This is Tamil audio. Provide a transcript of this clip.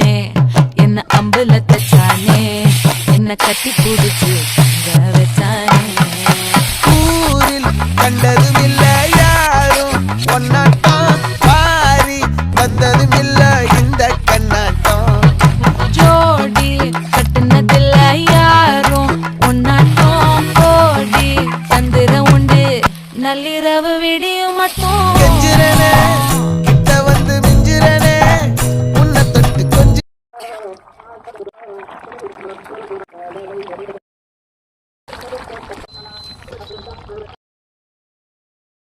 வச்சானே என்ன அம்புல தச்சானே என்ன கட்டி பிடிச்சு தங்க வச்சானே ஊரில் கண்டதும் இல்ல யாரும் ஒன்னாட்டம் பாரி வந்ததும் இல்ல இந்த கண்ணாட்டம் ஜோடி கட்டுனதில்ல யாரும் ஒன்னாட்டம் கோடி தந்திரம் உண்டு நள்ளிரவு விடியும் மட்டும் கெஞ்சிரனே கிட்ட வந்து மிஞ்சிரனே உன்னை தொட்டு கொஞ்சம்